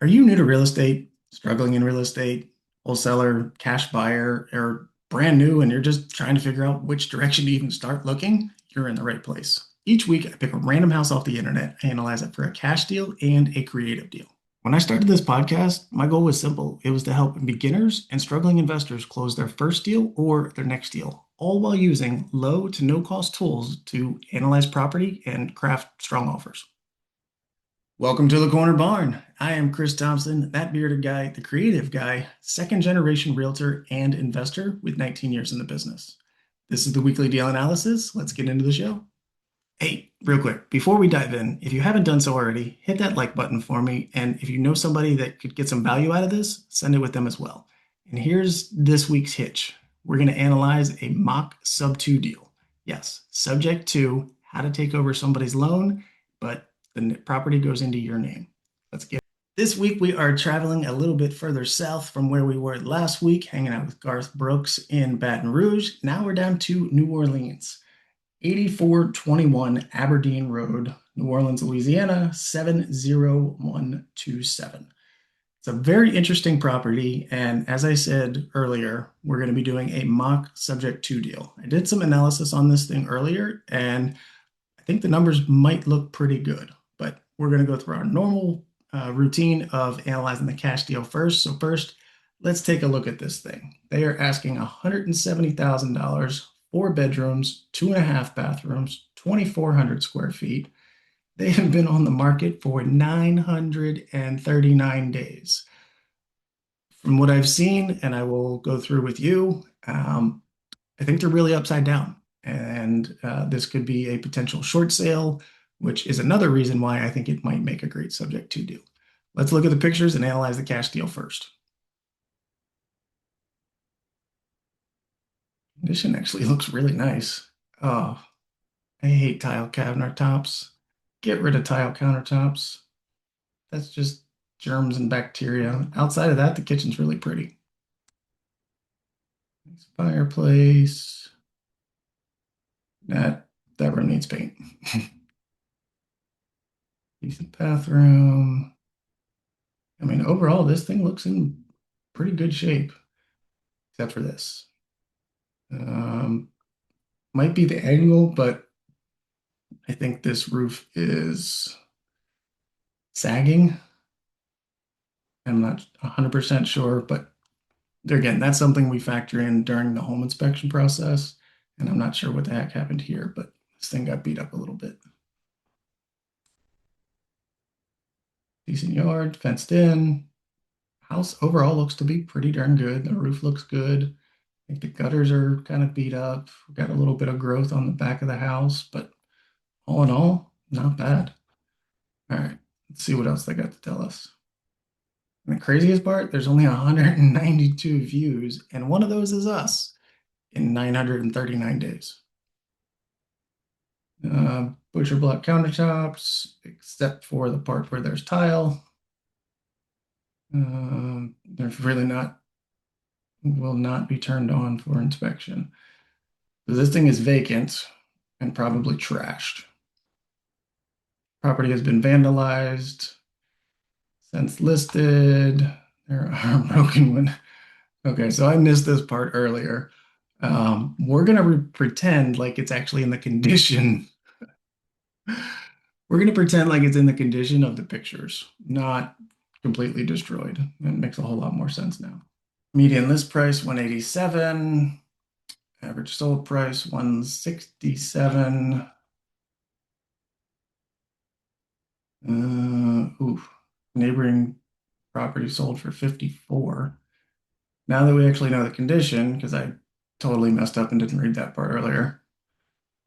Are you new to real estate, struggling in real estate, wholesaler, cash buyer, or brand new and you're just trying to figure out which direction to even start looking? You're in the right place. Each week, I pick a random house off the internet, analyze it for a cash deal and a creative deal. When I started this podcast, my goal was simple. It was to help beginners and struggling investors close their first deal or their next deal, all while using low to no cost tools to analyze property and craft strong offers. Welcome to the Corner Barn. I am Chris Thompson, that bearded guy, the creative guy, second generation realtor and investor with 19 years in the business. This is the weekly deal analysis. Let's get into the show. Hey, real quick, before we dive in, if you haven't done so already, hit that like button for me. And if you know somebody that could get some value out of this, send it with them as well. And here's this week's hitch. We're going to analyze a mock Subto deal. Yes, subject to how to take over somebody's loan, but the property goes into your name. Let's get this week. We are traveling a little bit further south from where we were last week, hanging out with Garth Brooks in Baton Rouge. Now we're down to New Orleans. 8421 Aberdeen Road, New Orleans, Louisiana, 70127. It's a very interesting property. And as I said earlier, we're going to be doing a mock subject to deal. I did some analysis on this thing earlier, and I think the numbers might look pretty good, but we're going to go through our normal routine of analyzing the cash deal first. So first, let's take a look at this thing. They are asking $170,000, 4 bedrooms, 2.5 bathrooms, 2,400 square feet. They have been on the market for 939 days. From what I've seen, and I will go through with you, I think they're really upside down. And this could be a potential short sale, which is another reason why I think it might make a great subject to deal. Let's look at the pictures and analyze the cash deal first. Condition actually looks really nice. Oh, I hate tile countertops. Get rid of tile countertops. That's just germs and bacteria. Outside of that, the kitchen's really pretty. Nice fireplace. That room needs paint. Decent bathroom. I mean, overall, this thing looks in pretty good shape, except for this. Um, might be the angle, but I think this roof is sagging. I'm not 100% sure, but there again, that's something we factor in during the home inspection process. And I'm not sure what the heck happened here, but this thing got beat up a little bit. Decent yard, fenced in. House overall looks to be pretty darn good. The roof looks good. I think the gutters are kind of beat up. We've got a little bit of growth on the back of the house, but all in all, not bad. All right, let's see what else they got to tell us. And the craziest part, there's only 192 views, and one of those is us in 939 days. Butcher block countertops, except for the part where there's tile. They're really not, will not be turned on for inspection. So this thing is vacant and probably trashed. Property has been vandalized since listed. There are broken one. Okay, so I missed this part earlier. We're gonna pretend like it's actually in the condition. We're gonna pretend like it's in the condition of the pictures, not completely destroyed. It makes a whole lot more sense now. Median list price 187. Average sold price 167. Neighboring property sold for 54. Now that we actually know the condition, because I totally messed up and didn't read that part earlier,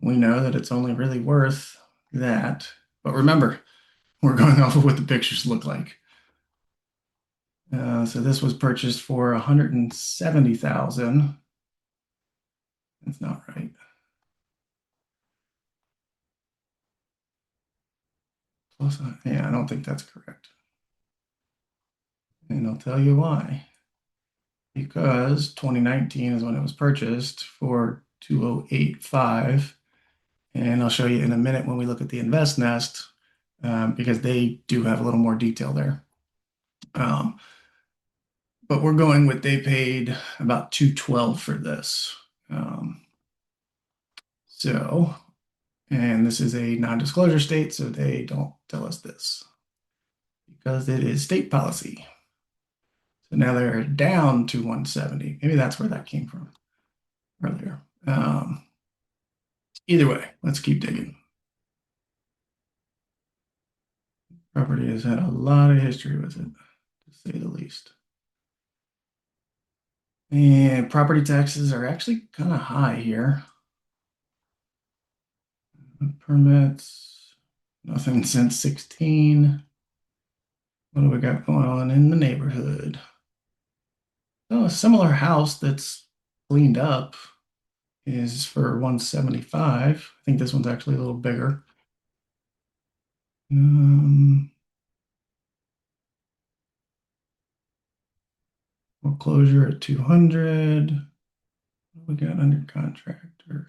we know that it's only really worth that. But remember, we're going off of what the pictures look like. So this was purchased for 170,000. That's not right. Plus, yeah, I don't think that's correct. And I'll tell you why. Because 2019 is when it was purchased for 2085. And I'll show you in a minute when we look at the InvestNest, because they do have a little more detail there. Um, but we're going with they paid about 212 for this. Um, so, and this is a non-disclosure state, so they don't tell us this because it is state policy. So now they're down to 170. Maybe that's where that came from earlier. Either way, let's keep digging. Property has had a lot of history with it, to say the least. And property taxes are actually kind of high here. Permits, nothing since 16. What do we got going on in the neighborhood? Oh, a similar house that's cleaned up is for 175. I think this one's actually a little bigger. Um, Foreclosure at 200. What we got under contract? Or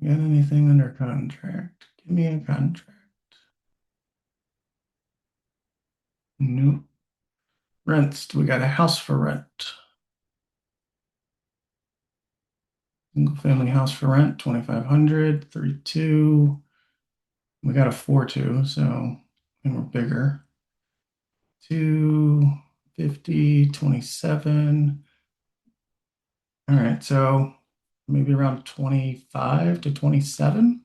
got anything under contract? Give me a contract. Nope. Rents. We got a house for rent. Single family house for rent, 2,500, 32. We got a 4-2, so and we're bigger. 250, 27. All right, so maybe around 25 to 27.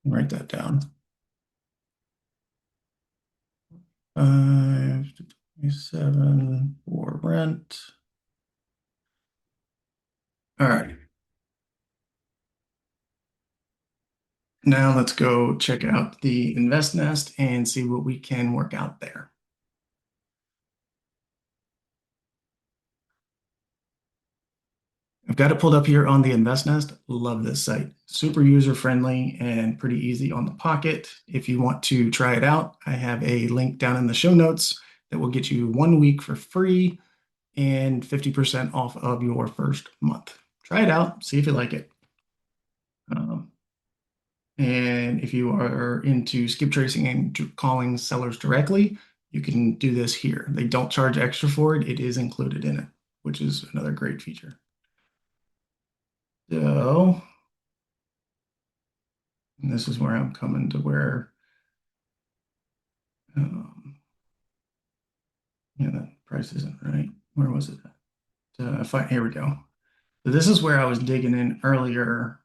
Write that down. 5 to 27 for rent. All right. Now let's go check out the InvestNest and see what we can work out there. I've got it pulled up here on the InvestNest. Love this site. Super user friendly and pretty easy on the pocket. If you want to try it out, I have a link down in the show notes that will get you 1 week for free and 50% off of your first month. Try it out, see if you like it. Um, and if you are into skip tracing and calling sellers directly, you can do this here. They don't charge extra for it. It is included in it, which is another great feature. So and this is where I'm coming to where, yeah, that price isn't right. Where was it? Here we go. So this is where I was digging in earlier,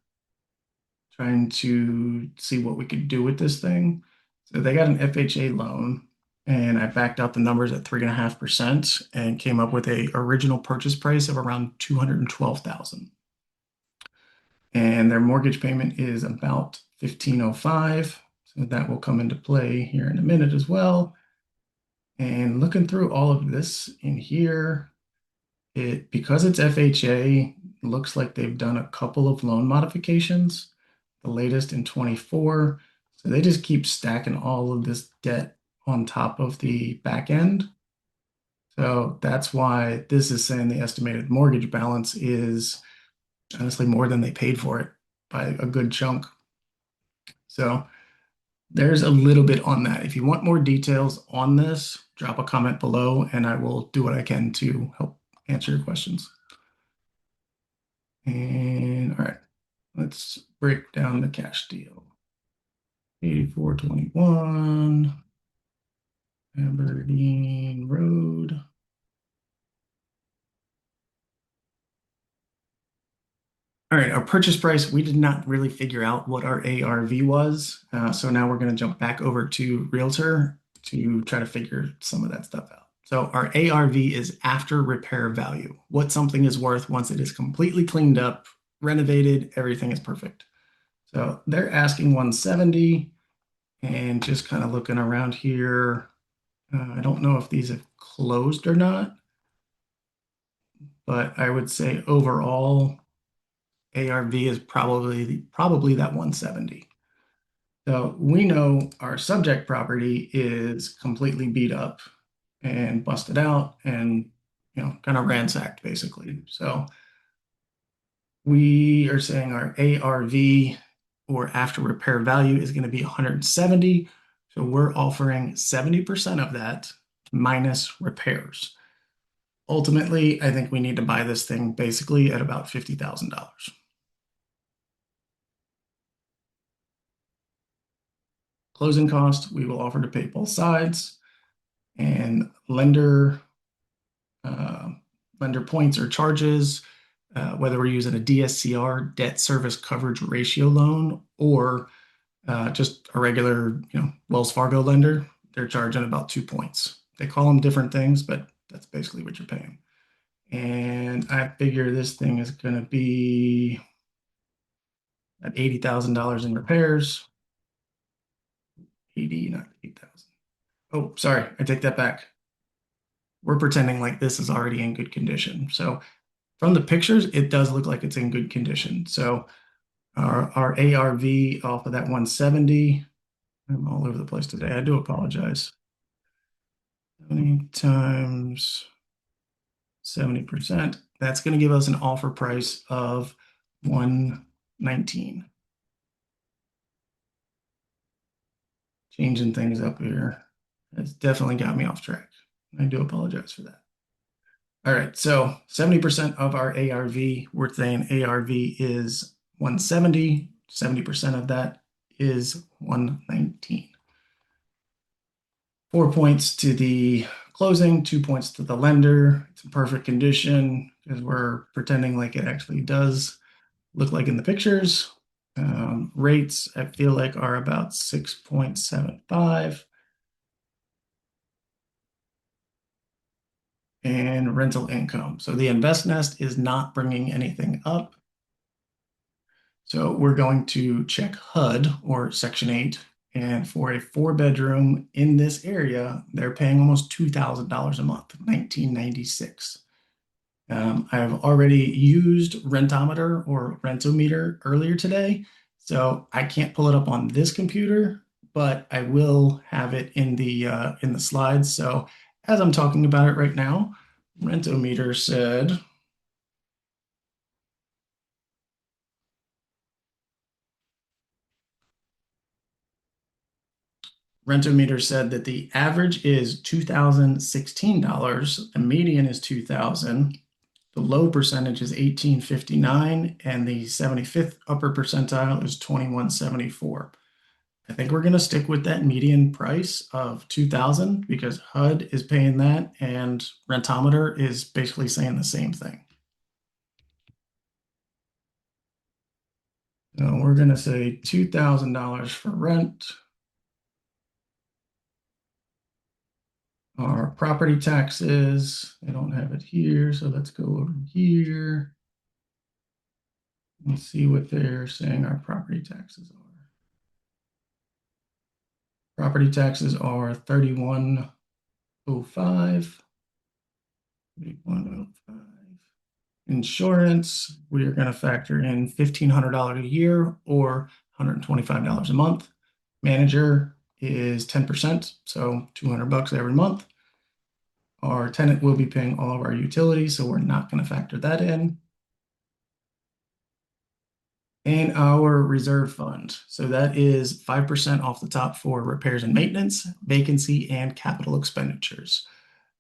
trying to see what we could do with this thing. So they got an FHA loan, and I backed out the numbers at 3.5% and came up with a original purchase price of around 212,000. And their mortgage payment is about 1,505. So that will come into play here in a minute as well. And looking through all of this in here, because it's FHA, looks like they've done a couple of loan modifications, the latest in 24. So they just keep stacking all of this debt on top of the back end. So that's why this is saying the estimated mortgage balance is honestly more than they paid for it by a good chunk. So there's a little bit on that. If you want more details on this, drop a comment below and I will do what I can to help answer your questions. And all right, let's break down the cash deal. 8421 Aberdeen Road. All right, our purchase price, we did not really figure out what our ARV was. So now we're going to jump back over to Realtor to try to figure some of that stuff out. So our ARV is after repair value, what something is worth once it is completely cleaned up, renovated, everything is perfect. So they're asking 170 and just kind of looking around here. I don't know if these have closed or not, but I would say overall ARV is probably that 170. So we know our subject property is completely beat up and busted out and kind of ransacked basically. So we are saying our ARV or after repair value is going to be 170. So we're offering 70% of that minus repairs. Ultimately, I think we need to buy this thing basically at about $50,000. Closing cost, we will offer to pay both sides, and uh, lender points or charges, whether we're using a DSCR, debt service coverage ratio loan, or just a regular, Wells Fargo lender, they're charging about 2 points. They call them different things, but that's basically what you're paying. And I figure this thing is going to be at $80,000 in repairs. 80, not 8,000. Oh, sorry, I take that back. We're pretending like this is already in good condition. So from the pictures, it does look like it's in good condition. So our ARV off of that 170, I'm all over the place today. I do apologize. 70 times 70%. That's going to give us an offer price of 119. Changing things up here. It's definitely got me off track. I do apologize for that. All right, so 70% of our ARV, we're saying ARV is 170. 70% of that is 119. 4 points to the closing, 2 points to the lender. It's in perfect condition because we're pretending like it actually does look like in the pictures. Rates, I feel like, are about 6.75. And rental income. So the InvestNest is not bringing anything up. So we're going to check HUD or Section 8. And for a 4-bedroom in this area, they're paying almost $2,000 a month, $1,996. I've already used Rentometer or Rentometer earlier today, so I can't pull it up on this computer, but I will have it in the slides. So as I'm talking about it right now, Rentometer said that the average is $2,016, the median is $2,000, the low percentage is 1859, and the 75th upper percentile is 2174. I think we're going to stick with that median price of 2,000 because HUD is paying that and Rentometer is basically saying the same thing. So we're going to say $2,000 for rent. Our property taxes, I don't have it here, so let's go over here and see what they're saying our property taxes are. Property taxes are 3105. 3105. Insurance, we are going to factor in $1,500 a year or $125 a month. Manager is 10%, so $200 every month. Our tenant will be paying all of our utilities, so we're not going to factor that in. And our reserve fund. So that is 5% off the top for repairs and maintenance, vacancy, and capital expenditures.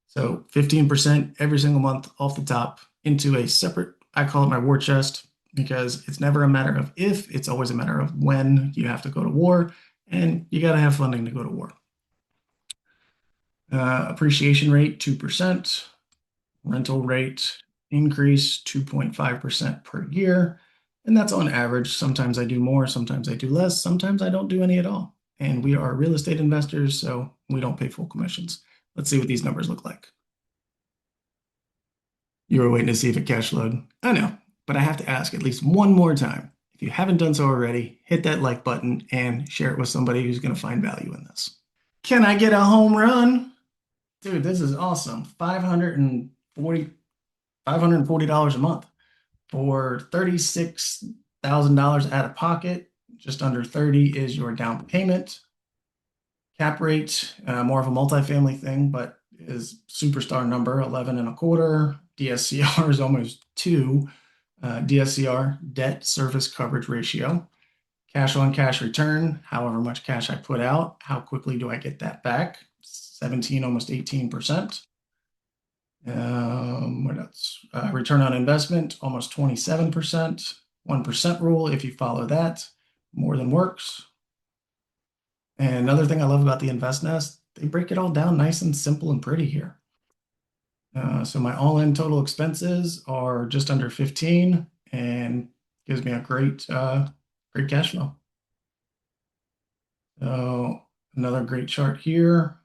So 15% every single month off the top into a separate, I call it my war chest, because it's never a matter of if, it's always a matter of when you have to go to war, and you got to have funding to go to war. Appreciation rate, 2%. Rental rate increase, 2.5% per year. And that's on average. Sometimes I do more, sometimes I do less, sometimes I don't do any at all. And we are real estate investors, so we don't pay full commissions. Let's see what these numbers look like. You were waiting to see if it cash flowed. I know, but I have to ask at least one more time. If you haven't done so already, hit that like button and share it with somebody who's going to find value in this. Can I get a home run? Dude, this is awesome. $540 a month for $36,000 out of pocket. Just under 30 is your down payment. Cap rate, more of a multifamily thing, but is superstar number 11 and a quarter. DSCR is almost 2. DSCR, debt service coverage ratio. cash on cash return, however much cash I put out, how quickly do I get that back? 17, almost 18%. What else? Return on investment, almost 27%. 1% rule, if you follow that, more than works. And another thing I love about the InvestNest, they break it all down nice and simple and pretty here. So my all-in total expenses are just under 15 and gives me a great cash flow. So another great chart here.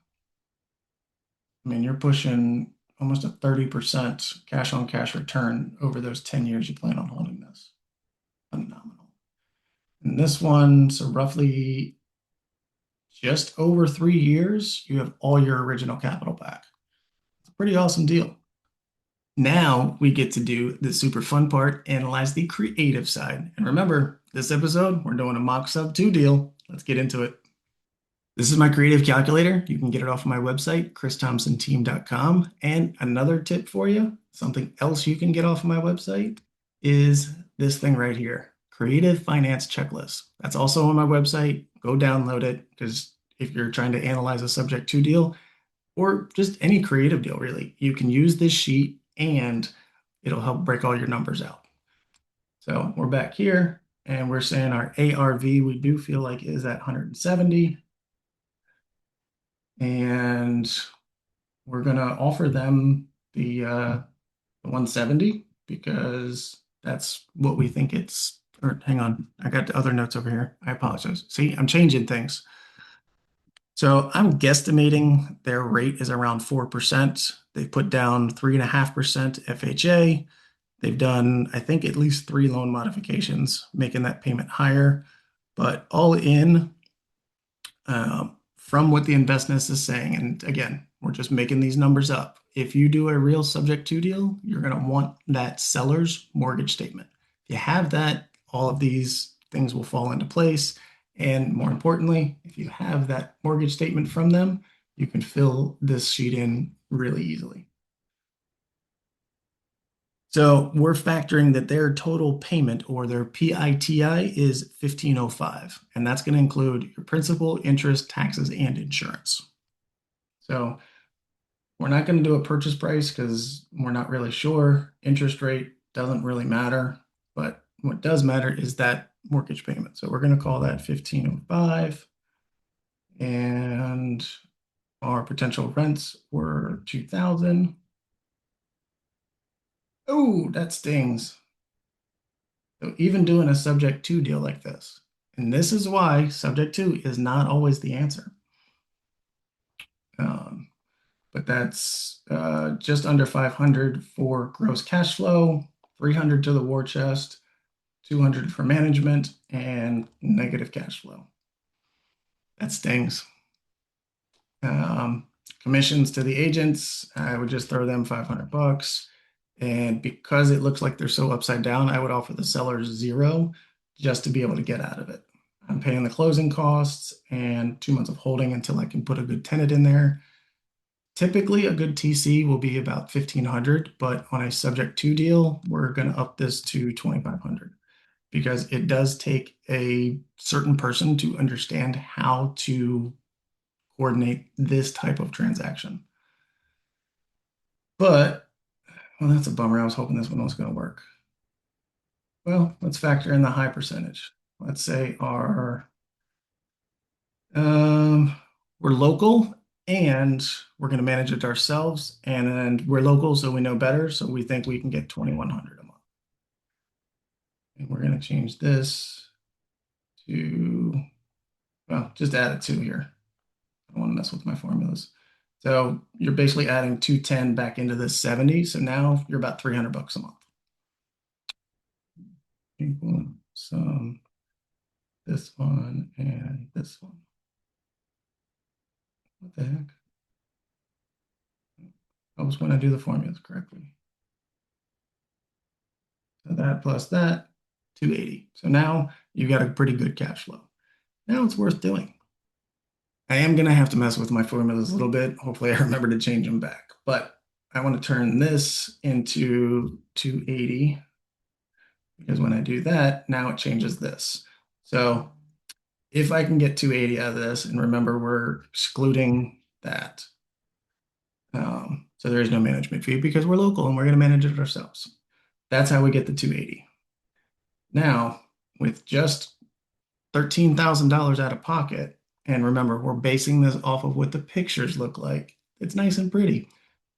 I mean, you're pushing almost a 30% cash on cash return over those 10 years you plan on holding this. Phenomenal. And this one, so roughly just over 3 years, you have all your original capital back. It's a pretty awesome deal. Now we get to do the super fun part, analyze the creative side. And remember, this episode, we're doing a mock Subto deal. Let's get into it. This is my creative calculator. You can get it off of my website, christhompsonteam.com. And another tip for you, something else you can get off of my website is this thing right here, Creative Finance Checklist. That's also on my website. Go download it because if you're trying to analyze a subject to deal or just any creative deal, really, you can use this sheet and it'll help break all your numbers out. So we're back here and we're saying our ARV, we do feel like is at 170. And we're going to offer them the 170 because that's what we think it's, or hang on, I got the other notes over here. I apologize. See, I'm changing things. So I'm guesstimating their rate is around 4%. They put down 3.5% FHA. They've done, I think, at least 3 loan modifications, making that payment higher. But all in, from what the InvestNest is saying, and again, we're just making these numbers up. If you do a real subject to deal, you're going to want that seller's mortgage statement. If you have that, all of these things will fall into place. And more importantly, if you have that mortgage statement from them, you can fill this sheet in really easily. So we're factoring that their total payment or their PITI is 1505, and that's going to include your principal, interest, taxes, and insurance. So we're not going to do a purchase price because we're not really sure. Interest rate doesn't really matter, but what does matter is that mortgage payment. So we're going to call that 1505, and our potential rents were 2000. Oh, that stings. So even doing a subject to deal like this, and this is why subject to is not always the answer. But that's just under 500 for gross cash flow, 300 to the war chest, 200 for management, and negative cash flow. That stings. Commissions to the agents, I would just throw them $500. And because it looks like they're so upside down, I would offer the sellers 0 just to be able to get out of it. I'm paying the closing costs and 2 months of holding until I can put a good tenant in there. Typically, a good TC will be about 1,500, but on a subject to deal, we're going to up this to 2,500 because it does take a certain person to understand how to coordinate this type of transaction. But, well, that's a bummer. I was hoping this one was going to work. Well, let's factor in the high percentage. Let's say we're local and we're going to manage it ourselves, and we're local, so we know better. So we think we can get 2,100 a month. And we're going to change this to, well, just add a 2 here. I don't want to mess with my formulas. So you're basically adding 210 back into this 70. So now you're about $300 a month. Equal sum this one and this one. What the heck? I was when I do the formulas correctly. So that plus that, 280. So now you've got a pretty good cash flow. Now it's worth doing. I am going to have to mess with my formulas a little bit. Hopefully I remember to change them back. But I want to turn this into 280 because when I do that, now it changes this. So If I can get 280 out of this, and remember, we're excluding that. So there is no management fee because we're local and we're going to manage it ourselves. That's how we get the 280. Now, with just $13,000 out of pocket, and remember, we're basing this off of what the pictures look like. It's nice and pretty.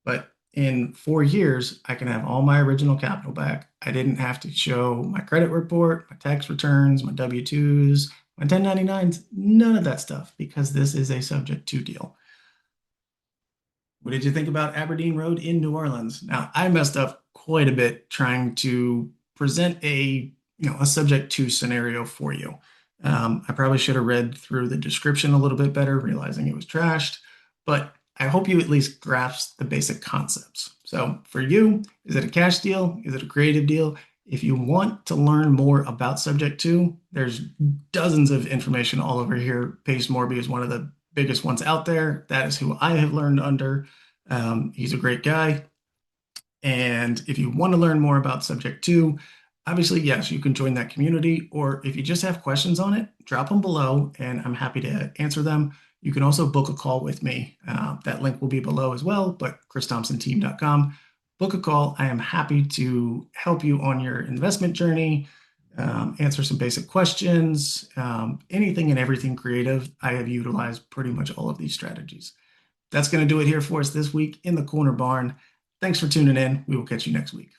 But in 4 years, I can have all my original capital back. I didn't have to show my credit report, my tax returns, my W-2s, my 1099s, none of that stuff, because this is a subject to deal. What did you think about Aberdeen Road in New Orleans? Now, I messed up quite a bit trying to present a subject to scenario for you. I probably should have read through the description a little bit better, realizing it was trashed, but I hope you at least grasp the basic concepts. So for you, is it a cash deal? Is it a creative deal? If you want to learn more about subject to, there's dozens of information all over here. Pace Morby is one of the biggest ones out there. That is who I have learned under. He's a great guy. And if you want to learn more about subject to, obviously, yes, you can join that community. Or if you just have questions on it, drop them below and I'm happy to answer them. You can also book a call with me. That link will be below as well, but christhompsonteam.com. Book a call. I am happy to help you on your investment journey, answer some basic questions, anything and everything creative. I have utilized pretty much all of these strategies. That's going to do it here for us this week in the Corner Barn. Thanks for tuning in. We will catch you next week.